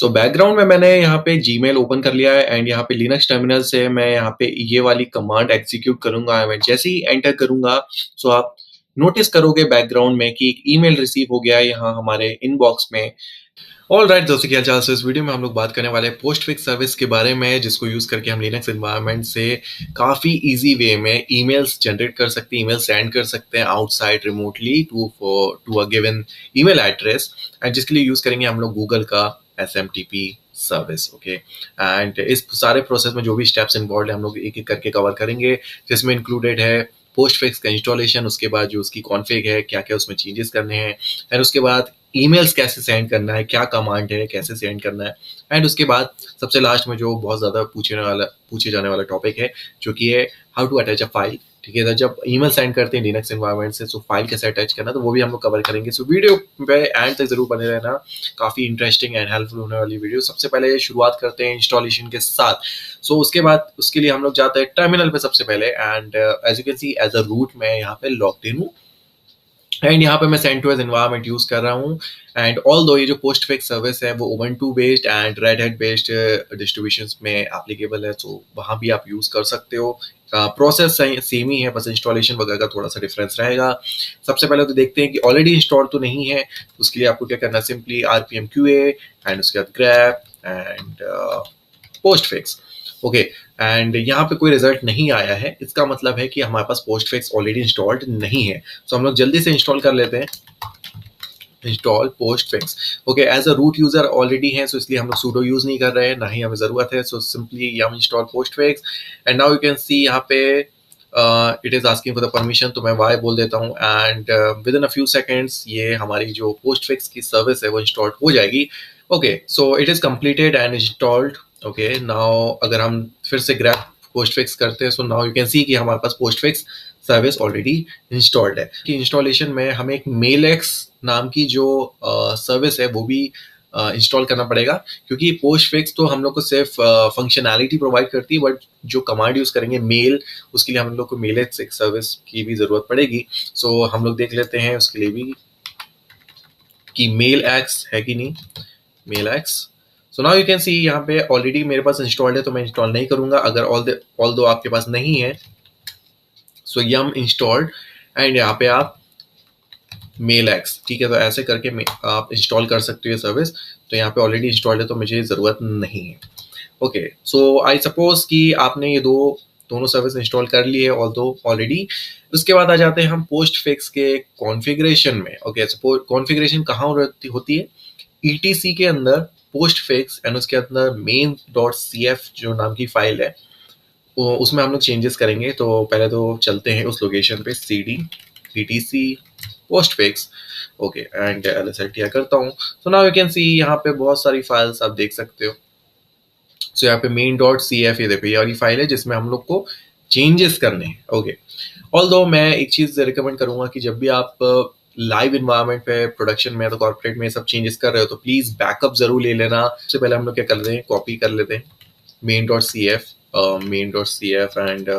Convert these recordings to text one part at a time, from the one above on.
So background में मैंने यहाँ पे जीमेल ओपन कर लिया है एंड यहाँ पे लिनक्स टर्मिनल से मैं यहाँ पे ये वाली कमांड एग्जीक्यूट करूंगा। मैं जैसे ही एंटर करूंगा सो आप नोटिस करोगे बैकग्राउंड में कि एक ईमेल रिसीव हो गया है यहाँ हमारे इनबॉक्स में। ऑल राइट दोस्तों, क्या हाल चाल। इस वीडियो में हम लोग बात करने वाले हैं पोस्ट फिक्स सर्विस के बारे में, जिसको यूज करके हम लिनक्स एनवायरनमेंट से काफी इजी वे में ईमेल्स जनरेट कर सकते हैं, ईमेल सेंड कर सकते हैं outside remotely to a given email address, and जिसके लिए यूज करेंगे हम लोग गूगल का SMTP सर्विस। ओके, एंड इस सारे प्रोसेस में जो भी स्टेप्स इन्वॉल्व है हम लोग एक एक करके कवर करेंगे, जिसमें इंक्लूडेड है पोस्ट फिक्स का इंस्टॉलेशन, उसके बाद जो उसकी कॉन्फ़िग है, क्या क्या उसमें चेंजेस करने हैं, एंड उसके बाद ईमेल्स कैसे सेंड करना है, क्या कमांड है, कैसे सेंड करना है, एंड उसके बाद सबसे लास्ट में जो बहुत ज़्यादा पूछे जाने वाला टॉपिक है, जो कि है how to attach a file. ठीक है, तो जब ईमेल सेंड करते हैं लिनक्स एनवायरनमेंट से, तो फाइल कैसे अटैच करना, तो वो भी हम लोग कवर करेंगे। सो वीडियो पे एंड तक जरूर बने रहना, काफ़ी इंटरेस्टिंग एंड हेल्पफुल होने वाली वीडियो। सबसे पहले शुरुआत करते हैं इंस्टॉलेशन के साथ। सो उसके बाद उसके लिए हम लोग जाते हैं टर्मिनल पे सबसे पहले, and as you can see as a root मैं यहाँ पे लॉग्ड इन हूँ एंड यहाँ पे मैं CentOS एनवायरनमेंट यूज कर रहा हूँ। एंड ऑल दो ये जो पोस्ट फिक्स सर्विस है वो Ubuntu based and red hat based distribution में एप्लीकेबल है, तो वहाँ भी आप यूज कर सकते हो। प्रोसेस सेम ही है, बस इंस्टॉलेशन वगैरह का थोड़ा सा डिफरेंस रहेगा। सबसे पहले तो देखते हैं कि ऑलरेडी इंस्टॉल तो नहीं है, उसके लिए आपको क्या करना है, सिंपली RPM QA एंड उसके बाद grep and post fix. Okay, and यहाँ पे कोई रिजल्ट नहीं आया है, इसका मतलब है कि हमारे पास पोस्ट फिक्स ऑलरेडी इंस्टॉल्ड नहीं है। तो हम लोग जल्दी से इंस्टॉल कर लेते हैं, install postfix. Okay, as a root user already है, सो इसलिए हम लोग sudo यूज नहीं कर रहे हैं, ना ही हमें जरूरत है। So simply yum install postfix and now you can see यहाँ पे it is asking for the permission, तो मैं वाई बोल देता हूँ and within a few seconds ये हमारी जो पोस्ट फिक्स की सर्विस है वो इंस्टॉल्ड हो जाएगी। Okay, so it is completed and installed. Okay, now अगर हम फिर से ग्रैप पोस्ट फिक्स करते हैं, so now you can see कि हमारे पास postfix service already installed है। कि इंस्टॉलेशन में हमें एक मेलएक्स नाम की जो सर्विस है वो भी इंस्टॉल करना पड़ेगा, क्योंकि पोस्ट फिक्स तो हम लोग को सिर्फ फंक्शनैलिटी प्रोवाइड करती है, बट जो कमांड यूज करेंगे मेल, उसके लिए हम लोग को मेलएक्स एक सर्विस की भी जरूरत पड़ेगी। सो हम लोग देख लेते हैं उसके लिए भी कि मेल एक्स है कि नहीं, mailx. So now you can see यहाँ पे ऑलरेडी मेरे पास इंस्टॉल्ड है, तो मैं इंस्टॉल नहीं करूंगा। अगर ऑल दो आपके पास नहीं है, सो यम इंस्टॉल्ड एंड यहाँ पे आप मेल एक्स, ठीक है, तो ऐसे करके आप इंस्टॉल कर सकते हो ये सर्विस। तो यहाँ पे ऑलरेडी इंस्टॉल्ड है, तो मुझे ज़रूरत नहीं है। ओके, सो आई सपोज कि आपने ये दोनों सर्विस इंस्टॉल कर लिए है ऑलरेडी। उसके बाद आ जाते हैं हम पोस्ट फिक्स के कॉन्फ़िगरेशन में। ओके, सपोज कॉन्फ़िगरेशन कहाँ होती है, ETC के अंदर पोस्ट फिक्स एंड उसके अंदर main.cf जो नाम की फाइल है, उसमें हम लोग चेंजेस करेंगे। तो पहले तो चलते हैं उस लोकेशन पे, CD ETC post fix. Okay, and LSLTI करता हूँ। सो नाउ यू कैन सी यहाँ पे बहुत सारी फाइल्स आप देख सकते हो। सो यहाँ पे main.cf, ये देखो ये वाली फाइल है जिसमें हम लोग को चेंजेस करने हैं। ओके, ऑल्दो मैं एक चीज़ रिकमेंड करूंगा कि जब भी आप लाइव इन्वायरमेंट पे, प्रोडक्शन में, तो कॉर्पोरेट में सब चेंजेस कर रहे हो, तो प्लीज़ बैकअप जरूर ले लेना। सबसे पहले हम लोग क्या कर लेते हैं, कॉपी कर लेते हैं main.cf and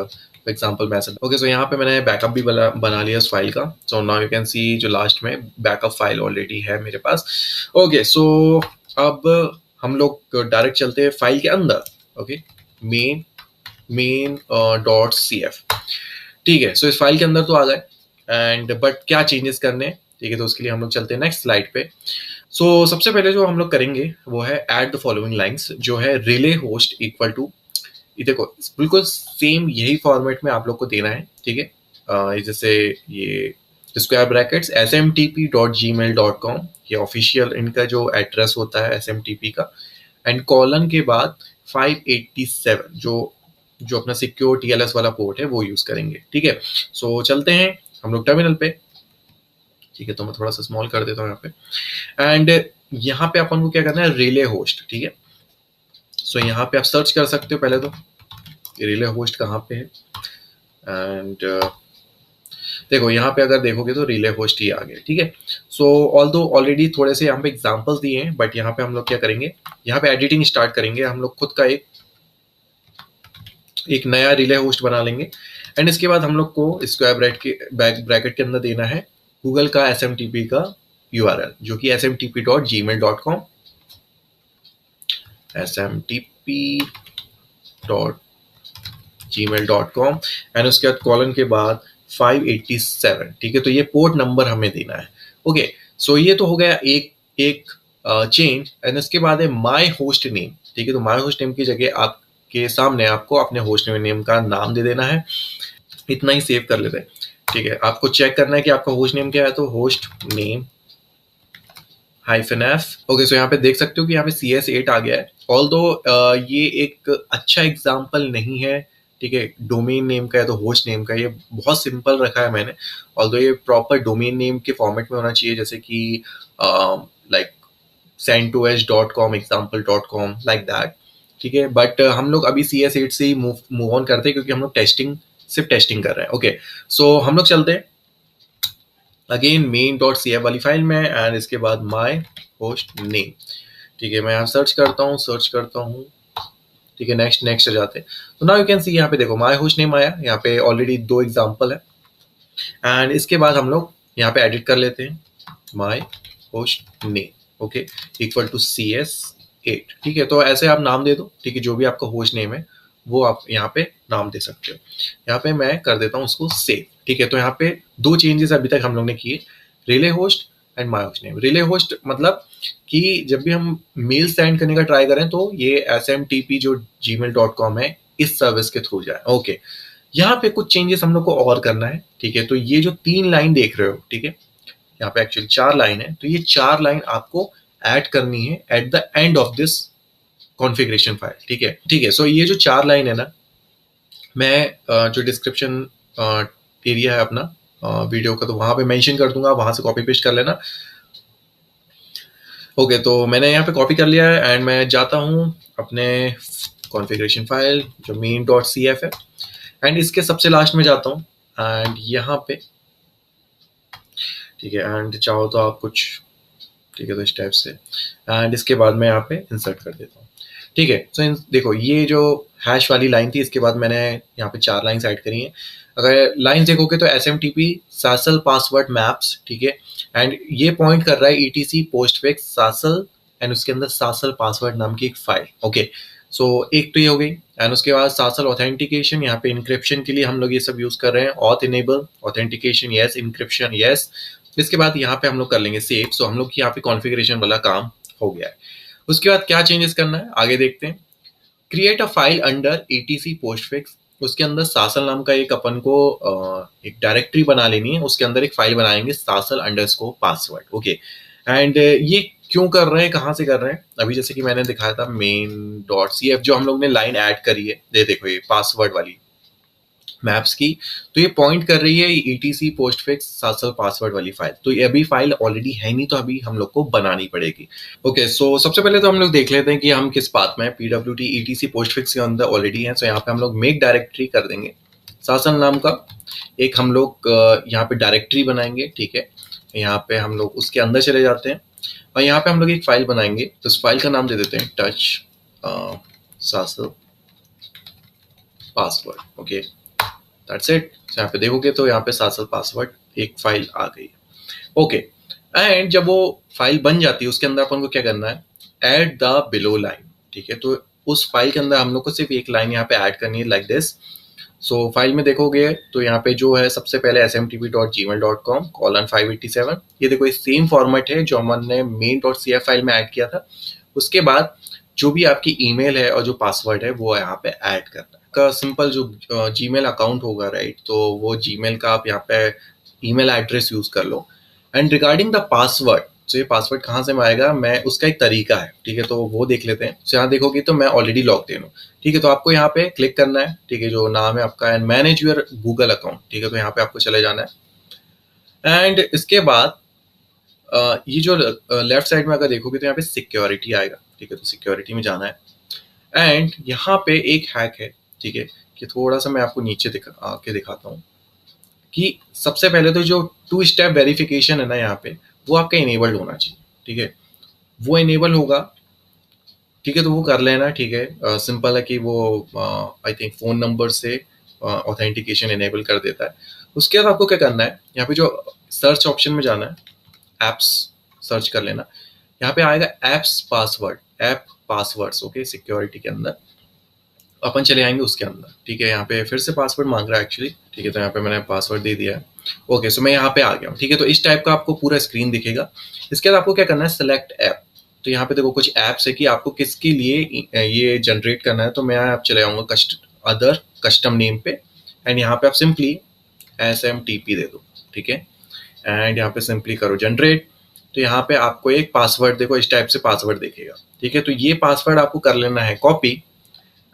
example message. Okay, so यहाँ पे मैंने बैकअप भी बना लिया उस फाइल का। सो नाउ यू कैन सी जो लास्ट में बैकअप फाइल ऑलरेडी है मेरे पास। ओके, सो अब हम लोग डायरेक्ट चलते हैं फाइल के अंदर। ओके, main.cf, ठीक है। सो इस फाइल के अंदर तो आ गए एंड बट क्या चेंजेस करने हैं, ठीक है, तो उसके लिए हम लोग चलते हैं नेक्स्ट स्लाइड पे। सो सबसे पहले जो हम लोग करेंगे वो है ऐड द फॉलोइंग लाइंस, जो है रिले होस्ट इक्वल टू, ये देखो बिल्कुल सेम यही फॉर्मेट में आप लोग को देना है, ठीक है। जैसे ये स्क्वायर ब्रैकेट्स smtp.gmail.com, ये ऑफिशियल इनका जो एड्रेस होता है SMTP का, एंड कॉलन के बाद 587 जो अपना सिक्योर TLS वाला पोर्ट है वो यूज करेंगे, ठीक है। सो चलते हैं हम लोग टर्मिनल पे, ठीक है, तो मैं थोड़ा सा स्मॉल कर देता हूँ यहाँ पे। एंड यहाँ पे अपन को क्या करना है, रिले होस्ट, ठीक है। सो यहाँ पे आप सर्च कर सकते हो पहले तो रिले होस्ट कहाँ पे है, एंड देखो यहाँ पे अगर देखोगे तो रिले होस्ट ही आ गया, ठीक है। सो ऑल्दो ऑलरेडी थोड़े से यहाँ पे एग्जांपल्स दिए हैं, बट यहाँ पे हम लोग क्या करेंगे, यहाँ पे एडिटिंग स्टार्ट करेंगे। हम लोग खुद का एक नया रिले होस्ट बना लेंगे एंड इसके बाद हम लोग को स्क्वायर ब्रैकेट के अंदर देना है गूगल का SMTP का URL, जो कि smtp.gmail.com, smtp.gmail.com एंड उसके बाद कॉलन के बाद 587, ठीक है। तो ये पोर्ट नंबर हमें देना है। ओके, सो ये तो हो गया एक एक चेंज। एंड इसके बाद है माई होस्ट नेम, ठीक है। तो माई होस्ट नेम की जगह आपके सामने आपको अपने होस्ट नेम का नाम दे देना है। इतना ही सेव कर लेते हैं, ठीक है। आपको चेक करना है कि आपका होस्ट नेम क्या है, तो host name -f। Okay, so यहाँ पे देख सकते हो कि यहाँ पे CS8 आ गया है। ऑल्दो ये एक अच्छा एग्जाम्पल नहीं है, ठीक है, डोमेन नेम का या तो होस्ट नेम का। ये बहुत सिंपल रखा है मैंने। ऑल्दो ये प्रॉपर डोमेन नेम के फॉर्मेट में होना चाहिए, जैसे कि like send2h.com, example.com, like that, ठीक है। बट हम लोग अभी CS8 से ही मूव ऑन करते हैं, क्योंकि हम लोग सिर्फ टेस्टिंग कर रहे हैं। ओके, सो हम लोग चलते हैं अगेन main.cf वाली फाइल में, एंड इसके बाद माई होस्ट नेम, ठीक है। मैं यहाँ सर्च करता हूँ, ठीक है। नेक्स्ट नेक्स्ट जाते हैं। तो नाउ यू कैन सी, यहाँ पे देखो माई होस्ट नेम आया, यहाँ पे ऑलरेडी 2 एग्जाम्पल है। एंड इसके बाद हम लोग यहाँ पे एडिट कर लेते हैं my host name, okay, equal to CS8, ठीक है। तो ऐसे आप नाम दे दो, ठीक है, जो भी आपका होस्ट नेम है वो आप यहाँ पे नाम दे सकते हो। यहाँ पे मैं कर देता हूँ उसको सेव, ठीक है। तो यहाँ पे 2 चेंजेस अभी तक हम लोग ने किए, relay host and my host name. Relay host मतलब कि जब भी हम मेल सेंड करने का ट्राई करें तो ये SMTP जो gmail.com है इस सर्विस के थ्रू जाए। ओके, यहाँ पे कुछ चेंजेस हम लोग को और करना है, ठीक है। तो ये जो 3 लाइन देख रहे हो, ठीक है, यहाँ पे एक्चुअली 4 लाइन है, तो ये 4 लाइन आपको ऐड करनी है at the end of this configuration file, ठीक है, ठीक है। सो ये जो 4 लाइन है ना, मैं जो डिस्क्रिप्शन एरिया है अपना वीडियो का, तो वहां पे मेंशन कर दूंगा, वहां से कॉपी पेस्ट कर लेना। ओके, तो मैंने यहाँ पे कॉपी कर लिया है एंड मैं जाता हूँ अपने कॉन्फ़िगरेशन फाइल जो main.cf है, एंड इसके सबसे लास्ट में जाता हूँ एंड यहाँ पे, ठीक है। एंड चाहो तो आप कुछ, ठीक है, तो इस टाइप से, एंड इसके बाद मैं यहाँ पे इंसर्ट कर देता हूँ, ठीक है। तो देखो ये जो हैश वाली लाइन थी, इसके बाद मैंने यहाँ पे 4 लाइन्स ऐड करी हैं। अगर लाइन्स देखोगे तो SMTP सासल पासवर्ड मैप्स, ठीक है, एंड ये पॉइंट कर रहा है ETC पोस्टफिक्स सासल, एंड उसके अंदर सासल पासवर्ड नाम की एक फाइल। ओके, सो एक तो ये हो गई, एंड उसके बाद सासल ऑथेंटिकेशन, यहाँ पे इंक्रिप्शन के लिए हम लोग ये सब यूज कर रहे हैं। Auth enable, authentication yes, encryption yes. इसके बाद यहाँ पे हम लोग कर लेंगे सेव। सो हम लोग की यहाँ पे कॉन्फ़िगरेशन वाला काम हो गया है। उसके बाद क्या चेंजेस करना है आगे देखते हैं। Create a file under ETC postfix, उसके अंदर सासल नाम का एक अपन को एक डायरेक्टरी बना लेनी है, उसके अंदर एक फाइल बनाएंगे सासल अंडरस्कोर पासवर्ड। ओके, एंड ये क्यों कर रहे हैं, कहाँ से कर रहे हैं, अभी जैसे कि मैंने दिखाया था main.cf जो हम लोग ने लाइन ऐड करी है, ये देखो ये पासवर्ड वाली मैप्स की, तो ये पॉइंट कर रही है ETC पोस्टफिक्स सासल पासवर्ड वाली फाइल। तो ये अभी फाइल ऑलरेडी है नहीं, तो अभी हम लोग को बनानी पड़ेगी। ओके, सो सबसे पहले तो हम लोग देख लेते हैं कि हम किस पाथ में है। PWT ETC पोस्टफिक्स के अंदर ऑलरेडी है, सो यहाँ पे हम लोग मेक डायरेक्टरी कर देंगे सासल नाम का, एक हम लोग यहाँ पे डायरेक्टरी बनाएंगे, ठीक है। यहाँ पे हम लोग उसके अंदर चले जाते हैं और यहाँ पे हम लोग एक फाइल बनाएंगे, तो उस फाइल का नाम दे देते हैं touch SASL password. Okay, that's it. यहाँ पे देखोगे तो यहाँ पे सासल पासवर्ड एक फाइल आ गई। ओके, एंड जब वो फाइल बन जाती है उसके अंदर अपन को क्या करना है, ऐड द बिलो लाइन, ठीक है। तो उस फाइल के अंदर हम लोग को सिर्फ एक लाइन यहाँ पे ऐड करनी है, लाइक दिस। सो फाइल में देखोगे तो यहाँ पे जो है सबसे पहले smtp.gmail.com colon 587, ये देखो ये सेम फॉर्मेट है जो हमने main.cf फाइल में ऐड किया था। उसके बाद जो भी आपकी ईमेल है और जो पासवर्ड है वो यहाँ पे ऐड करना है। का सिंपल जो जीमेल अकाउंट होगा, राइट, तो वो जीमेल का आप यहाँ पे ईमेल एड्रेस यूज कर लो। एंड रिगार्डिंग द पासवर्ड, तो ये पासवर्ड कहाँ से आएगा, मैं उसका एक तरीका है, ठीक है, तो वो देख लेते हैं। तो यहाँ देखोगे तो मैं ऑलरेडी लॉग इन हूँ, ठीक है। तो आपको यहाँ पे क्लिक करना है, ठीक है, जो नाम है आपका and manage your Google account, ठीक है। तो यहाँ पे आपको चले जाना है एंड इसके बाद ये जो लेफ्ट साइड में अगर देखोगे तो यहाँ पे सिक्योरिटी आएगा, ठीक है। तो सिक्योरिटी में जाना है एंड यहाँ पे एक हैक है, ठीक है, कि थोड़ा सा मैं आपको नीचे आके दिखाता हूँ कि सबसे पहले तो जो 2 स्टेप वेरिफिकेशन है ना यहाँ पे, वो आपका इनेबल्ड होना चाहिए, ठीक है। वो इनेबल होगा, ठीक है, तो वो कर लेना, ठीक है। सिंपल है कि वो आई थिंक फ़ोन नंबर से ऑथेंटिकेशन इनेबल कर देता है। उसके बाद आपको क्या करना है, यहाँ पे जो सर्च ऑप्शन में जाना है, एप्स सर्च कर लेना। यहाँ पे आएगा apps password, app passwords, okay, security के अंदर अपन चले आएंगे उसके अंदर, ठीक है। यहाँ पे फिर से पासवर्ड मांग रहा है एक्चुअली, ठीक है, तो यहाँ पे मैंने पासवर्ड दे दिया है। ओके, सो मैं यहाँ पे आ गया हूँ, ठीक है। तो इस टाइप का आपको पूरा स्क्रीन दिखेगा। इसके बाद आपको क्या करना है, सेलेक्ट ऐप। तो यहाँ पे देखो कुछ ऐप्स है कि आपको किसके लिए ये जनरेट करना है। तो मैं आप चले आऊँगा अदर कस्टम नेम पे, एंड यहाँ पे आप सिंपली SMTP दे दो, ठीक है। एंड यहाँ पे सिंपली करो जनरेट। तो यहाँ पे आपको एक पासवर्ड देखो इस टाइप से पासवर्ड दिखेगा, ठीक है। तो ये पासवर्ड आपको कर लेना है कॉपी,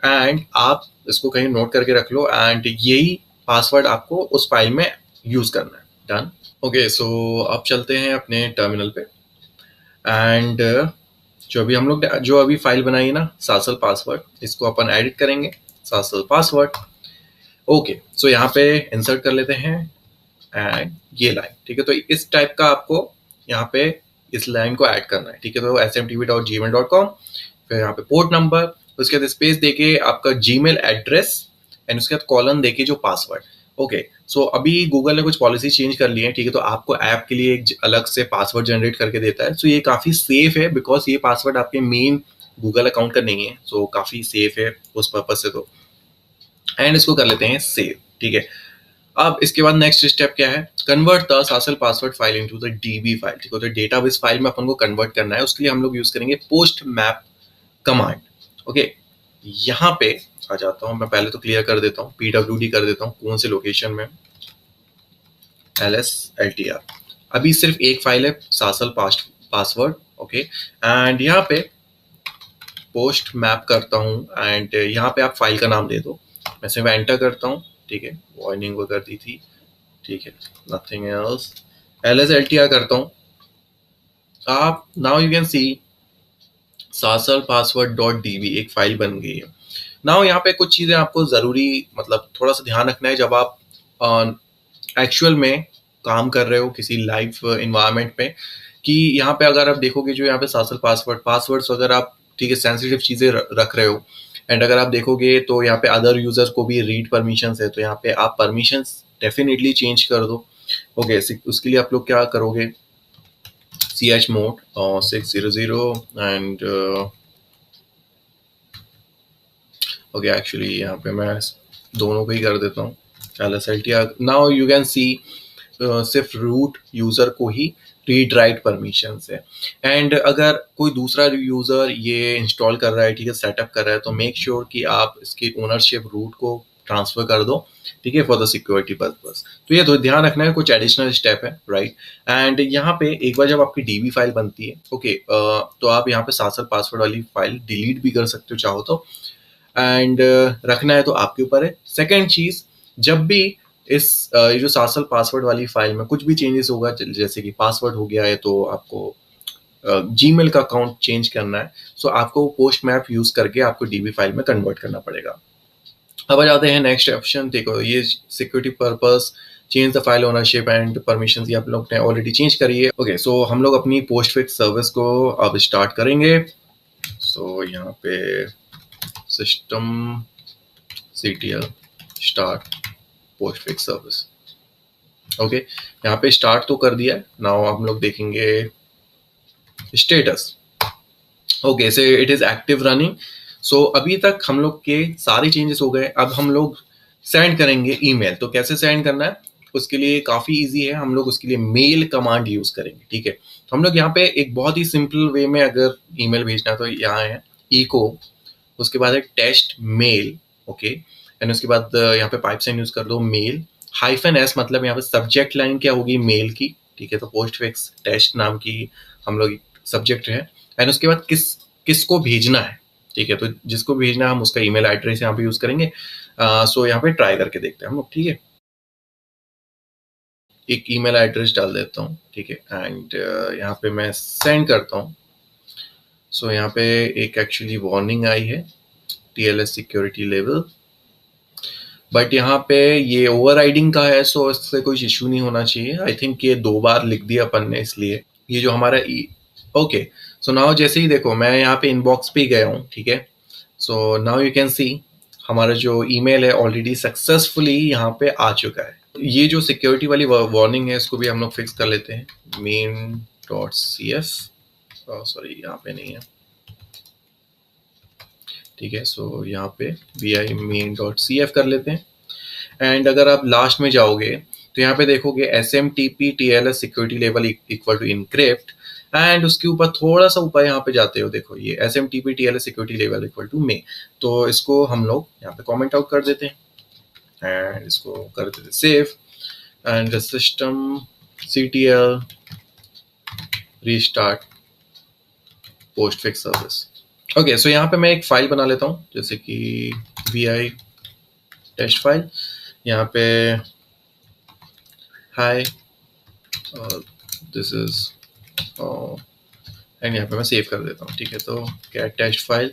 एंड आप इसको कहीं नोट करके रख लो, एंड यही पासवर्ड आपको उस फाइल में यूज करना है। डन। ओके, सो अब चलते हैं अपने टर्मिनल पे, एंड जो अभी फाइल बनाई है ना सासल पासवर्ड, इसको अपन एडिट करेंगे, सासल पासवर्ड। ओके, सो यहाँ पे इंसर्ट कर लेते हैं एंड ये लाइन, ठीक है। तो इस टाइप का आपको यहाँ पे इस लाइन को ऐड करना है, ठीक है। तो smtp.gmail.com, फिर यहाँ पे पोर्ट नंबर, उसके बाद स्पेस देके आपका जीमेल एड्रेस, एंड उसके बाद कॉलन देके जो पासवर्ड। ओके, सो अभी गूगल ने कुछ पॉलिसी चेंज कर ली है, ठीक है। तो आपको ऐप के लिए एक अलग से पासवर्ड जनरेट करके देता है। सो ये काफ़ी सेफ है, बिकॉज ये पासवर्ड आपके मेन गूगल अकाउंट का नहीं है, सो काफ़ी सेफ है उस पर्पज से। तो एंड इसको कर लेते हैं सेव, ठीक है। अब इसके बाद नेक्स्ट स्टेप क्या है, convert the SASL password file into the DB file, ठीक है। तो डेटाबेस फाइल में अपन को कन्वर्ट करना है, उसके लिए हम लोग यूज करेंगे पोस्ट मैप कमांड। ओके, यहाँ पे आ जाता हूँ मैं, पहले तो क्लियर कर देता हूँ, PWD कर देता हूँ कौन से लोकेशन में, LSLTR। अभी सिर्फ एक फाइल है सासल पासवर्ड, ओके। एंड यहाँ पे पोस्ट मैप करता हूँ, एंड यहाँ पे आप फाइल का नाम दे दो, मैं सिर्फ एंटर करता हूँ, ठीक है। वार्निंग वो कर दी थी, ठीक है, नथिंग एल्स। LSLTR करता हूँ। आप now you can see SASL password dot DB एक फाइल बन गई है। नाउ यहाँ पे कुछ चीज़ें आपको ज़रूरी मतलब थोड़ा सा ध्यान रखना है जब आप एक्चुअल में काम कर रहे हो किसी लाइव इन्वायरमेंट में, कि यहाँ पे अगर आप देखोगे जो यहाँ पे सासल पासवर्ड्स अगर आप, ठीक है, सेंसिटिव चीज़ें रख रहे हो, एंड अगर आप देखोगे तो यहाँ पे अदर यूजर्स को भी रीड परमिशंस है, तो यहाँ पे आप परमिशंस डेफिनेटली चेंज कर दो। ओके, उसके लिए आप लोग क्या करोगे, chmod 600 एंड ओके, एक्चुअली यहाँ पे मैं दोनों को ही कर देता हूँ LSLTR। नाउ यू कैन सी सिर्फ रूट यूजर को ही रीड राइट परमिशन है, एंड अगर कोई दूसरा यूजर ये इंस्टॉल कर रहा है, ठीक है, सेटअप कर रहा है, तो मेक श्योर कि आप इसकी ओनरशिप रूट को ट्रांसफर कर दो, ठीक है, फॉर द सिक्योरिटी पर्पस। तो ये तो ध्यान रखना है, कुछ एडिशनल स्टेप है, राइट। एंड यहाँ पे एक बार जब आपकी DB फाइल बनती है, ओके, तो आप यहाँ पे सासल पासवर्ड वाली फाइल डिलीट भी कर सकते हो चाहो तो, एंड रखना है तो आपके ऊपर है। सेकेंड चीज, जब भी इस ये जो सासल पासवर्ड वाली फाइल में कुछ भी चेंजेस होगा, जैसे कि पासवर्ड हो गया है तो आपको जीमेल का अकाउंट चेंज करना है, सो आपको पोस्ट मैप यूज करके आपको DB फाइल में कन्वर्ट करना पड़ेगा। अब आ जाते हैं नेक्स्ट ऑप्शन, देखो ये security purpose, change the file ownership and permission, ये आप लोग ने ऑलरेडी चेंज करी है। ओके, सो हम लोग अपनी पोस्ट फिक्स सर्विस को अब स्टार्ट करेंगे। सो यहाँ पे system CTL start post fix service. Okay, यहाँ पे स्टार्ट तो कर दिया है। नाउ हम लोग देखेंगे status. Okay, so it is active running. So अभी तक हम लोग के सारे चेंजेस हो गए। अब हम लोग सेंड करेंगे ईमेल। तो कैसे सेंड करना है, उसके लिए काफ़ी इजी है, हम लोग उसके लिए मेल कमांड यूज़ करेंगे, ठीक है। तो हम लोग यहाँ पे एक बहुत ही सिंपल वे में अगर ईमेल भेजना है तो यहाँ है इको, उसके बाद है टेस्ट मेल, ओके, एंड उसके बाद यहाँ पे पाइप साइन यूज़ कर दो, मेल -s, मतलब यहाँ पे सब्जेक्ट लाइन क्या होगी, मेल की, ठीक है। तो पोस्ट फिक्स टेस्ट नाम की हम लोग सब्जेक्ट है, एंड उसके बाद किसको भेजना है, ठीक है। तो जिसको भेजना है हम उसका ईमेल एड्रेस यहाँ पे यूज़ करेंगे। सो यहाँ पे ट्राई करके देखते हैं हम लोग, ठीक है। एक ईमेल एड्रेस डाल देता हूँ, ठीक है, एंड यहाँ पे मैं सेंड करता हूँ। सो यहाँ पे एक एक्चुअली वार्निंग आई है, TLS सिक्योरिटी लेवल, बट यहाँ पे ये ओवरराइडिंग का है, सो इससे कोई इशू नहीं होना चाहिए। आई थिंक ये 2 बार लिख दिया अपन ने, इसलिए ये जो हमारा ओके। सो नाउ जैसे ही देखो मैं यहाँ पे इनबॉक्स पे गया हूँ, ठीक है। सो नाउ यू कैन सी हमारा जो ईमेल है ऑलरेडी सक्सेसफुली यहाँ पे आ चुका है। ये जो सिक्योरिटी वाली वार्निंग है इसको भी हम लोग फिक्स कर लेते हैं, main.cf, सॉरी यहाँ पे नहीं है, ठीक है। सो यहाँ पे vi main.cf कर लेते हैं। एंड अगर आप लास्ट में जाओगे तो यहाँ पे देखोगे SMTP TLS security level equal to encrypt, and उसके ऊपर थोड़ा सा ऊपर यहाँ पे जाते हो, देखो ये SMTP TLS security level equal to may. तो इसको हम लोग यहाँ पे कमेंट आउट कर देते हैं एंड इसको कर देते हैं save, and system CTL restart postfix service. Okay, so यहाँ पे मैं एक फाइल बना लेता हूँ, जैसे कि vi टेस्ट फाइल, यहाँ पे हाय दिस इज एंड यहाँ पे मैं सेव कर देता हूँ, ठीक है। तो कैट टेस्ट फाइल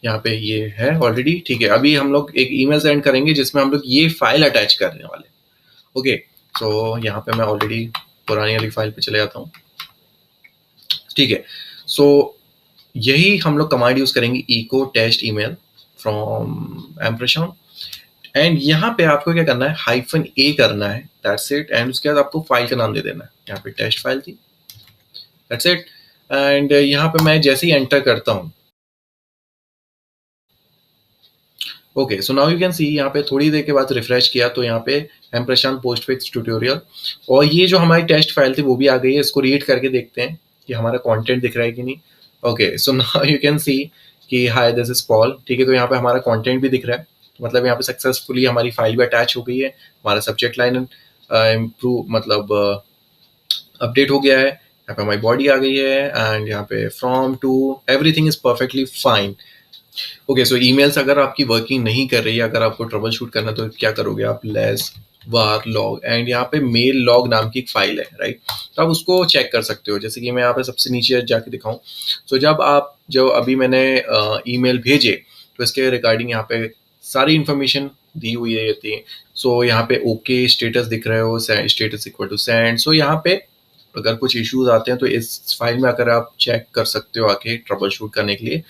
यहाँ पे ये है ऑलरेडी, ठीक है। अभी हम लोग एक ईमेल सेंड करेंगे जिसमें हम लोग ये फाइल अटैच करने वाले। ओके, सो यहाँ पे मैं ऑलरेडी पुरानी वाली फाइल पे चले जाता हूँ, ठीक है। सो यही हम लोग कमांड यूज करेंगे, echo test email from impression, and यहाँ पे आपको क्या करना है, -a करना है, दैट्स इट। एंड उसके बाद आपको फाइल का नाम दे देना है, यहाँ पे टेस्ट फाइल थी, दैट्स इट। एंड यहाँ पे मैं जैसे ही एंटर करता हूँ, okay, so now you can see, यहाँ पे थोड़ी देर के बाद रिफ्रेश किया तो यहाँ पे एम्प्रेशन पोस्ट फिक्स ट्यूटोरियल, और ये जो हमारी टेस्ट फाइल थी वो भी आ गई है। इसको रीड करके देखते हैं कि हमारा कंटेंट दिख रहा है कि नहीं। Okay, so now you can see कि हाय दिस इज पॉल, ठीक है। तो यहाँ पे हमारा कंटेंट भी दिख रहा है, मतलब यहाँ पे सक्सेसफुली हमारी फाइल भी अटैच हो गई है, हमारा सब्जेक्ट लाइन इम्प्रूव मतलब अपडेट हो गया है, यहाँ पे हमारी बॉडी आ गई है, एंड यहाँ पे from to everything is perfectly fine. Okay, so emails अगर आपकी वर्किंग नहीं कर रही है, अगर आपको ट्रबल शूट करना है तो क्या करोगे आप, लेस var log, एंड यहाँ पे मेल लॉग नाम की एक फाइल है, राइट। तो आप उसको चेक कर सकते हो, जैसे कि मैं यहाँ पे सबसे नीचे जाके दिखाऊं। सो जब अभी मैंने ईमेल भेजे तो इसके रिगार्डिंग यहाँ पे सारी इन्फॉर्मेशन दी हुई है थी। सो यहाँ पे ओके स्टेटस दिख रहे हो, स्टेटस इक्वल टू सेंड। सो यहाँ पे अगर कुछ इश्यूज आते हैं तो इस फाइल में आकर आप चेक कर सकते हो आके ट्रबल शूट करने के लिए।